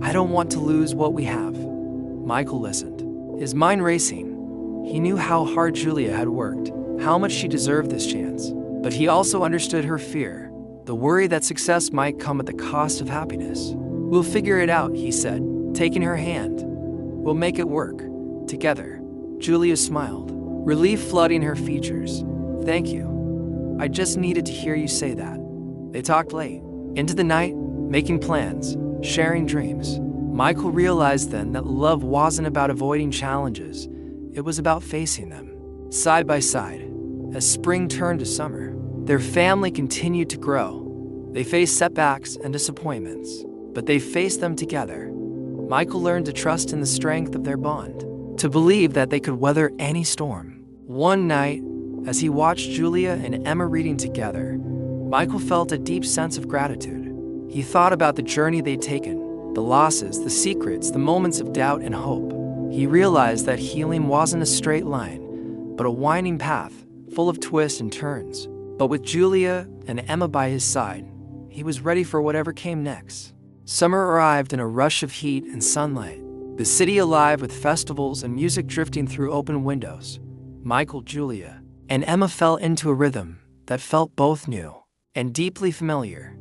I don't want to lose what we have. Michael listened, his mind racing. He knew how hard Julia had worked, how much she deserved this chance, but he also understood her fear, the worry that success might come at the cost of happiness. We'll figure it out, he said, taking her hand. We'll make it work, together. Julia smiled, relief flooding her features. Thank you. I just needed to hear you say that. They talked late, into the night, making plans, sharing dreams. Michael realized then that love wasn't about avoiding challenges, it was about facing them. Side by side, as spring turned to summer, their family continued to grow. They faced setbacks and disappointments, but they faced them together. Michael learned to trust in the strength of their bond, to believe that they could weather any storm. One night, as he watched Julia and Emma reading together, Michael felt a deep sense of gratitude. He thought about the journey they'd taken, the losses, the secrets, the moments of doubt and hope. He realized that healing wasn't a straight line, but a winding path, full of twists and turns. But with Julia and Emma by his side, he was ready for whatever came next. Summer arrived in a rush of heat and sunlight, the city alive with festivals and music drifting through open windows. Michael, Julia, and Emma fell into a rhythm that felt both new and deeply familiar.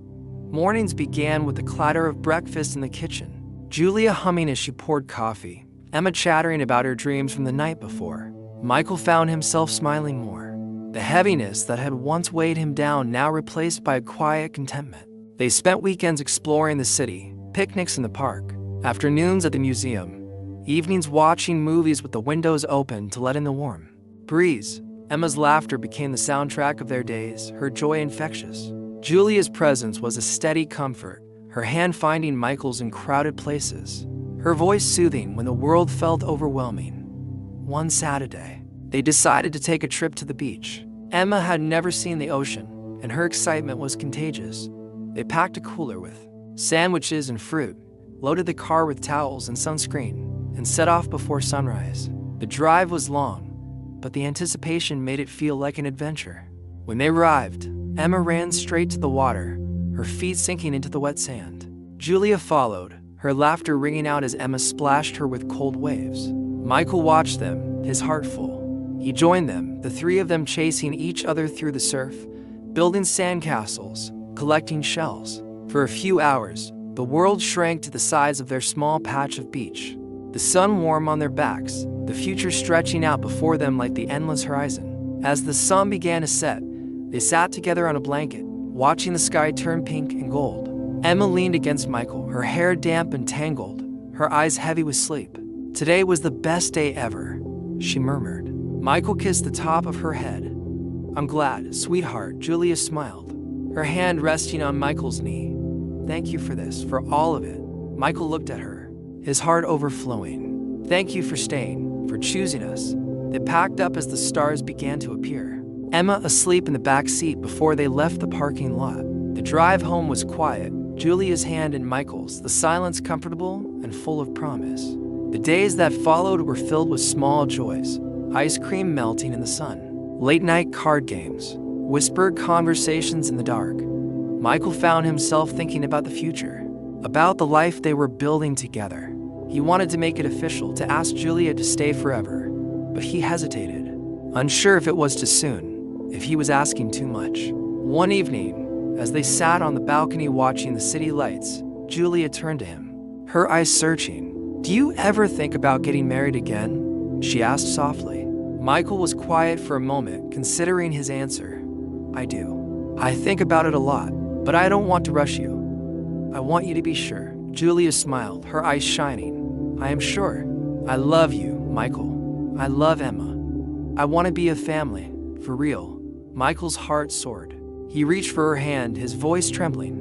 Mornings began with the clatter of breakfast in the kitchen, Julia humming as she poured coffee, Emma chattering about her dreams from the night before. Michael found himself smiling more, the heaviness that had once weighed him down now replaced by a quiet contentment. They spent weekends exploring the city, picnics in the park, afternoons at the museum, evenings watching movies with the windows open to let in the warm breeze. Emma's laughter became the soundtrack of their days, her joy infectious. Julia's presence was a steady comfort, her hand finding Michael's in crowded places, her voice soothing when the world felt overwhelming. One Saturday, they decided to take a trip to the beach. Emma had never seen the ocean, and her excitement was contagious. They packed a cooler with sandwiches and fruit, loaded the car with towels and sunscreen, and set off before sunrise. The drive was long, but the anticipation made it feel like an adventure. When they arrived, Emma ran straight to the water, her feet sinking into the wet sand. Julia followed, her laughter ringing out as Emma splashed her with cold waves. Michael watched them, his heart full. He joined them, the three of them chasing each other through the surf, building sandcastles, collecting shells. For a few hours, the world shrank to the size of their small patch of beach. The sun warm on their backs, the future stretching out before them like the endless horizon. As the sun began to set, they sat together on a blanket, watching the sky turn pink and gold. Emma leaned against Michael, her hair damp and tangled, her eyes heavy with sleep. "Today was the best day ever," she murmured. Michael kissed the top of her head. "I'm glad, sweetheart," Julia smiled, her hand resting on Michael's knee. "Thank you for this, for all of it." Michael looked at her, his heart overflowing. "Thank you for staying, for choosing us." They packed up as the stars began to appear, Emma asleep in the back seat before they left the parking lot. The drive home was quiet, Julia's hand in Michael's, the silence comfortable and full of promise. The days that followed were filled with small joys, ice cream melting in the sun, late-night card games, whispered conversations in the dark. Michael found himself thinking about the future, about the life they were building together. He wanted to make it official, to ask Julia to stay forever, but he hesitated, unsure if it was too soon, if he was asking too much. One evening, as they sat on the balcony watching the city lights, Julia turned to him, her eyes searching. "Do you ever think about getting married again?" she asked softly. Michael was quiet for a moment, considering his answer. "I do. I think about it a lot, but I don't want to rush you. I want you to be sure." Julia smiled, her eyes shining. "I am sure. I love you, Michael. I love Emma. I want to be a family, for real." Michael's heart soared. He reached for her hand, his voice trembling.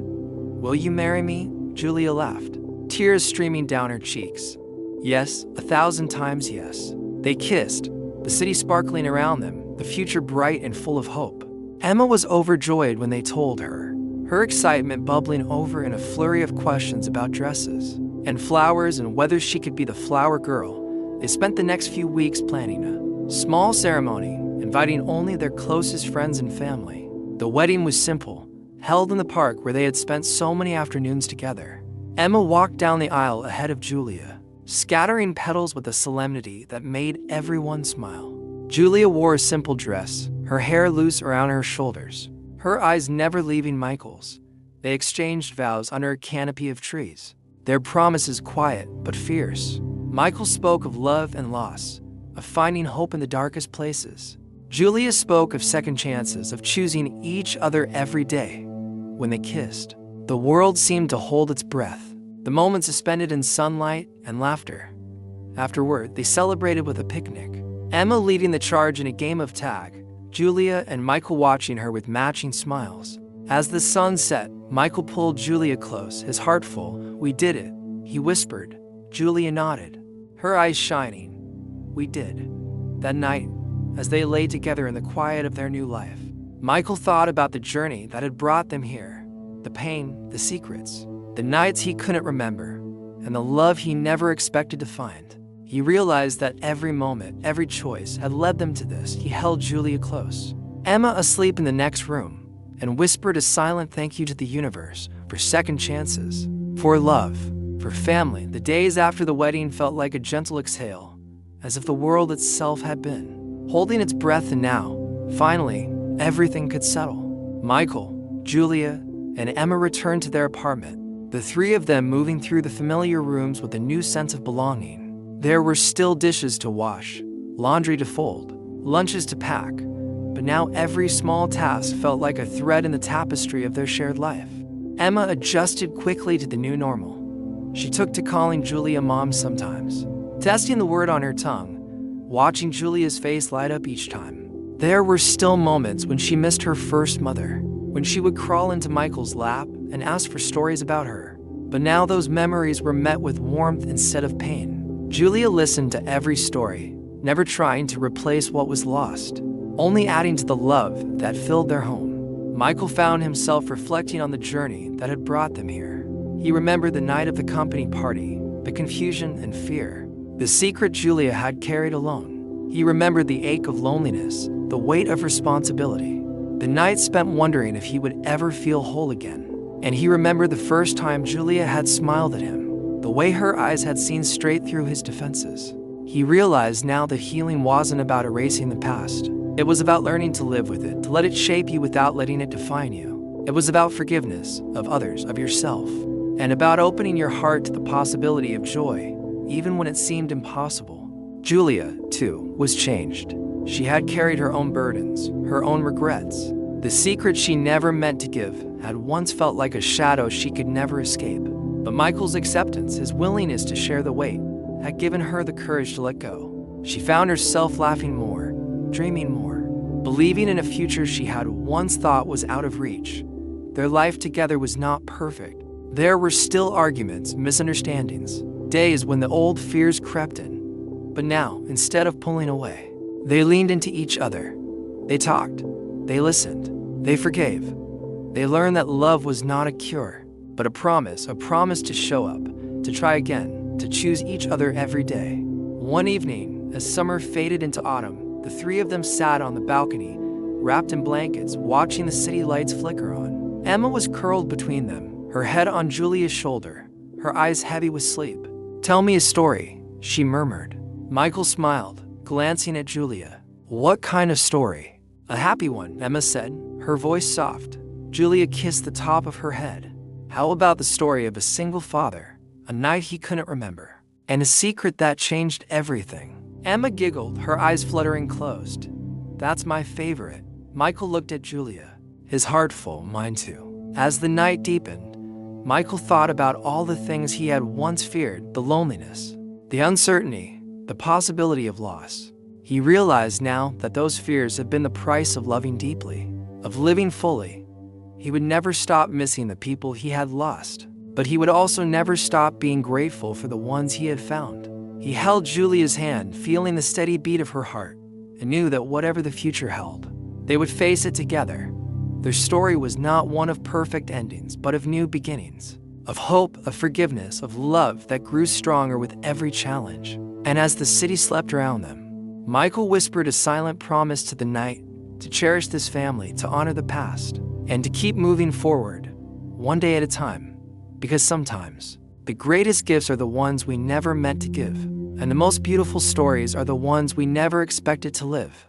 "Will you marry me?" Julia laughed, tears streaming down her cheeks. "Yes, 1,000 times yes." They kissed, the city sparkling around them, the future bright and full of hope. Emma was overjoyed when they told her, her excitement bubbling over in a flurry of questions about dresses and flowers and whether she could be the flower girl. They spent the next few weeks planning a small ceremony, inviting only their closest friends and family. The wedding was simple, held in the park where they had spent so many afternoons together. Emma walked down the aisle ahead of Julia, scattering petals with a solemnity that made everyone smile. Julia wore a simple dress, her hair loose around her shoulders, her eyes never leaving Michael's. They exchanged vows under a canopy of trees, their promises quiet but fierce. Michael spoke of love and loss, of finding hope in the darkest places. Julia spoke of second chances, of choosing each other every day. When they kissed, the world seemed to hold its breath. the moment suspended in sunlight and laughter. Afterward, they celebrated with a picnic, Emma leading the charge in a game of tag, Julia and Michael watching her with matching smiles. As the sun set, Michael pulled Julia close, his heart full. "We did it," he whispered. Julia nodded, her eyes shining. "We did." That night, as they lay together in the quiet of their new life, Michael thought about the journey that had brought them here, the pain, the secrets, the nights he couldn't remember, and the love he never expected to find. He realized that every moment, every choice had led them to this. He held Julia close, Emma asleep in the next room, and whispered a silent thank you to the universe for second chances, for love, for family. The days after the wedding felt like a gentle exhale, as if the world itself had been holding its breath, and now, finally, everything could settle. Michael, Julia, and Emma returned to their apartment, the three of them moving through the familiar rooms with a new sense of belonging. There were still dishes to wash, laundry to fold, lunches to pack, but now every small task felt like a thread in the tapestry of their shared life. Emma adjusted quickly to the new normal. She took to calling Julia mom sometimes, testing the word on her tongue, watching Julia's face light up each time. There were still moments when she missed her first mother, when she would crawl into Michael's lap and ask for stories about her. But now those memories were met with warmth instead of pain. Julia listened to every story, never trying to replace what was lost, only adding to the love that filled their home. Michael found himself reflecting on the journey that had brought them here. He remembered the night of the company party, the confusion and fear, the secret Julia had carried alone. He remembered the ache of loneliness, the weight of responsibility, the night spent wondering if he would ever feel whole again. And he remembered the first time Julia had smiled at him, the way her eyes had seen straight through his defenses. He realized now that healing wasn't about erasing the past. It was about learning to live with it, to let it shape you without letting it define you. It was about forgiveness of others, of yourself, and about opening your heart to the possibility of joy, even when it seemed impossible. Julia, too, was changed. She had carried her own burdens, her own regrets. The secret she never meant to give had once felt like a shadow she could never escape. But Michael's acceptance, his willingness to share the weight, had given her the courage to let go. She found herself laughing more, dreaming more, believing in a future she had once thought was out of reach. Their life together was not perfect. There were still arguments, misunderstandings, days when the old fears crept in. But now, instead of pulling away, they leaned into each other. They talked, they listened, they forgave. They learned that love was not a cure, but a promise to show up, to try again, to choose each other every day. One evening, as summer faded into autumn, the three of them sat on the balcony, wrapped in blankets, watching the city lights flicker on. Emma was curled between them, her head on Julia's shoulder, her eyes heavy with sleep. "Tell me a story," she murmured. Michael smiled, glancing at Julia. "What kind of story?" "A happy one," Emma said, her voice soft. Julia kissed the top of her head. "How about the story of a single father, a night he couldn't remember, and a secret that changed everything?" Emma giggled, her eyes fluttering closed. "That's my favorite." Michael looked at Julia, his heart full, mine too. As the night deepened, Michael thought about all the things he had once feared, the loneliness, the uncertainty, the possibility of loss. He realized now that those fears had been the price of loving deeply, of living fully. He would never stop missing the people he had lost, but he would also never stop being grateful for the ones he had found. He held Julia's hand, feeling the steady beat of her heart, and knew that whatever the future held, they would face it together. Their story was not one of perfect endings, but of new beginnings, of hope, of forgiveness, of love that grew stronger with every challenge. And as the city slept around them, Michael whispered a silent promise to the night, to cherish this family, to honor the past, and to keep moving forward, one day at a time. Because sometimes, the greatest gifts are the ones we never meant to give, and the most beautiful stories are the ones we never expected to live.